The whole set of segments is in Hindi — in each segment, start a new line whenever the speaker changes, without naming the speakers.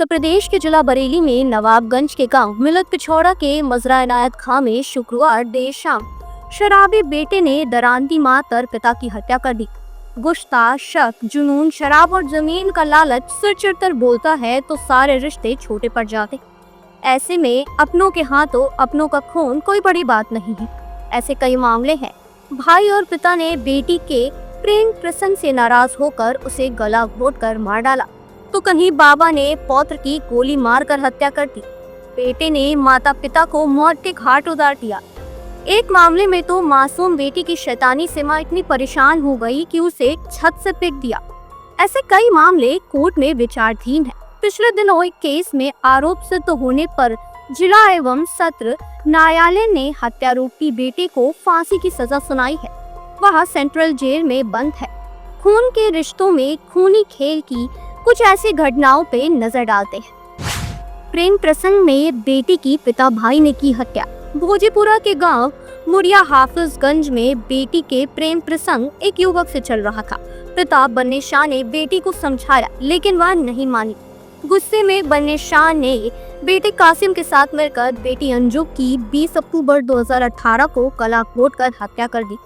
उत्तर प्रदेश के जिला बरेली में नवाबगंज के गांव मिलत पिछौड़ा के मजरा इनायत खां में शुक्रवार देर शाम शराबी बेटे ने दरांती मार पिता की हत्या कर दी। गुस्सा, शक, जुनून, शराब और जमीन का लालच सिर चिरतर बोलता है तो सारे रिश्ते छोटे पड़ जाते। ऐसे में अपनों के हाथों अपनों का खून कोई बड़ी बात नहीं है। ऐसे कई मामले हैं। भाई और पिता ने बेटी के प्रेम प्रसंग से नाराज होकर उसे गला घोंटकर मार डाला, तो कहीं बाबा ने पौत्र की गोली मारकर हत्या कर दी। बेटे ने माता पिता को मौत के घाट उतार दिया। एक मामले में तो मासूम बेटी की शैतानी से मां इतनी परेशान हो गई कि उसे छत से फेंक दिया। ऐसे कई मामले कोर्ट में विचाराधीन है। पिछले दिनों एक केस में आरोप सिद्ध होने पर जिला एवं सत्र न्यायालय ने हत्यारोपी बेटे को फांसी की सजा सुनाई है। वह सेंट्रल जेल में बंद है। खून के रिश्तों में खूनी खेल की कुछ ऐसी घटनाओं पे नजर डालते हैं। प्रेम प्रसंग में बेटी की पिता भाई ने की हत्या। भोजीपुरा के गांव मुड़िया हाफिजगंज में बेटी के प्रेम प्रसंग एक युवक से चल रहा था। पिता बन्ने शाह ने बेटी को समझाया, लेकिन वह नहीं मानी। गुस्से में बन्ने शाह ने बेटे कासिम के साथ मिलकर बेटी अंजू की 20 अक्टूबर 2018 को गला घोंटकर हत्या कर दी।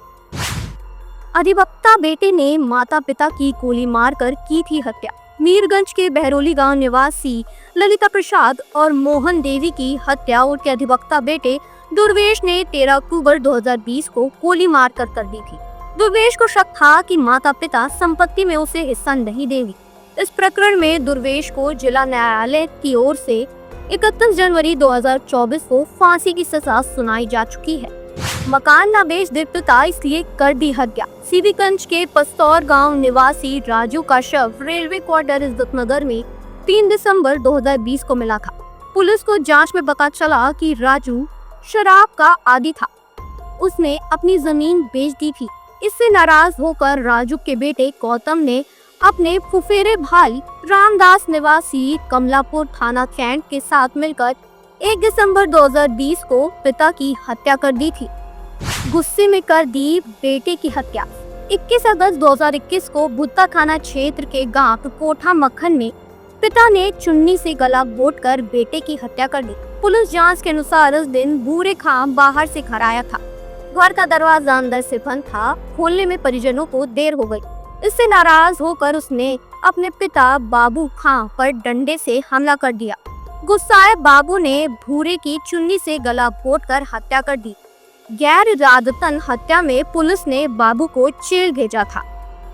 अधिवक्ता बेटे ने माता पिता की गोली मारकर की थी हत्या। मीरगंज के बहरोली गांव निवासी ललिता प्रसाद और मोहन देवी की हत्या उनके अधिवक्ता बेटे दुर्वेश ने 13 अक्टूबर 2020 को गोली मारकर कर दी थी। दुर्वेश को शक था कि माता पिता संपत्ति में उसे हिस्सा नहीं देंगे। इस प्रकरण में दुर्वेश को जिला न्यायालय की ओर से 31 जनवरी 2024 को फांसी की सजा सुनाई जा चुकी है। मकान न बेच दे पिता, इसलिए कर दी हत्या। सीबीगंज के पस्तौर गांव निवासी राजू का शव रेलवे क्वार्टर इज्जतनगर में 3 दिसंबर 2020 को मिला था। पुलिस को जांच में पता चला कि राजू शराब का आदी था। उसने अपनी जमीन बेच दी थी। इससे नाराज होकर राजू के बेटे गौतम ने अपने फुफेरे भाई रामदास निवासी कमलापुर थाना कैंट के साथ मिलकर 1 दिसंबर 2020 को पिता की हत्या कर दी थी। गुस्से में कर दी बेटे की हत्या। 21 अगस्त 2021 को भुत्ता थाना क्षेत्र के गांव कोठा मक्खन में पिता ने चुन्नी से गला घोंटकर बेटे की हत्या कर दी। पुलिस जांच के अनुसार इस दिन बूढ़े खां बाहर से घर आया था। घर का दरवाजा अंदर से बंद था। खोलने में परिजनों को देर हो गई। इससे नाराज होकर उसने अपने पिता बाबू खां पर डंडे से हमला कर दिया। गुस्साए बाबू ने भूरे की चुन्नी से गला घोंटकर हत्या कर दी। गैर इरादतन हत्या में पुलिस ने बाबू को जेल भेजा था।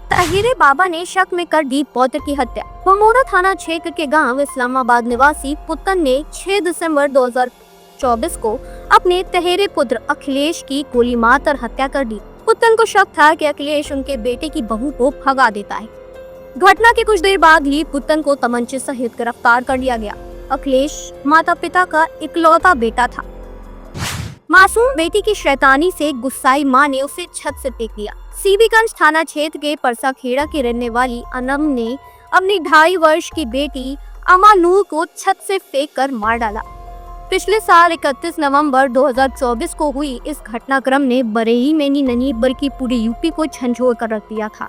ताहिरे बाबा ने शक में कर दी पौत्र की हत्या। भमोरा थाना क्षेत्र के गांव इस्लामाबाद निवासी पुतन ने 6 दिसंबर 2024 को अपने तहेरे पुत्र अखिलेश की गोली मारकर हत्या कर दी। पुतन को शक था कि अखिलेश उनके बेटे की बहू को भगा देता है। घटना के कुछ देर बाद ही पुतन को तमंचे सहित गिरफ्तार कर लिया गया। अखिलेश माता पिता का इकलौता बेटा था। मासूम बेटी की शैतानी से गुस्साई मां ने उसे छत से फेंक दिया। सीबीगंज थाना क्षेत्र के परसाखेड़ा की रहने वाली अनम ने अपनी 2.5 वर्ष की बेटी अमानूर को छत से फेंककर मार डाला। पिछले साल 31 नवंबर 2024 को हुई इस घटनाक्रम ने बरेली में नहीं बल्कि पूरी यूपी को झंझोर कर रख दिया था।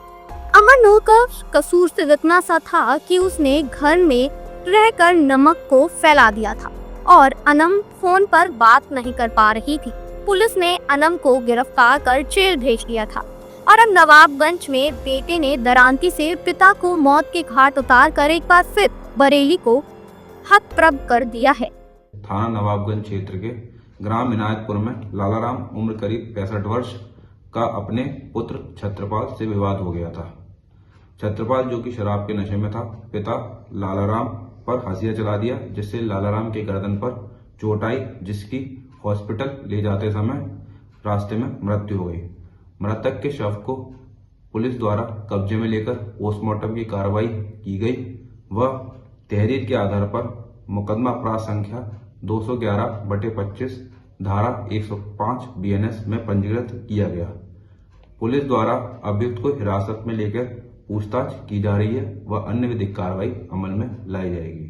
अमानूर का कसूर सिर्फ इतना सा था कि उसने घर में रहकर नमक को फैला दिया था और अनम फोन पर बात नहीं कर पा रही थी। पुलिस ने अनम को गिरफ्तार कर जेल भेज दिया था और अब नवाबगंज में बेटे ने दरांती से पिता को मौत के घाट उतार कर एक बार फिर बरेली को हतप्रभ कर दिया है।
थाना नवाबगंज क्षेत्र के ग्राम इनायतपुर में लालाराम उम्र करीब 65 वर्ष का अपने पुत्र छत्रपाल से विवाद हो गया था। छत्रपाल जो कि शराब के नशे में था, पिता लालाराम पर हंसिया चला दिया, जिससे लालाराम के गर्दन पर चोट आई, जिसकी हॉस्पिटल ले जाते समय रास्ते में मृत्यु हो गई। मृतक के शव को पुलिस द्वारा कब्जे में लेकर पोस्टमार्टम की कार्रवाई की गई। वह तहरीर के आधार पर मुकदमा अपराध संख्या 211/25 धारा 105 BNS में पंजीकृत किया गया। पुलिस द्वारा अभियुक्त को हिरासत में लेकर पूछताछ की जा रही है व अन्य विधिक कार्रवाई अमल में लाई जाएगी।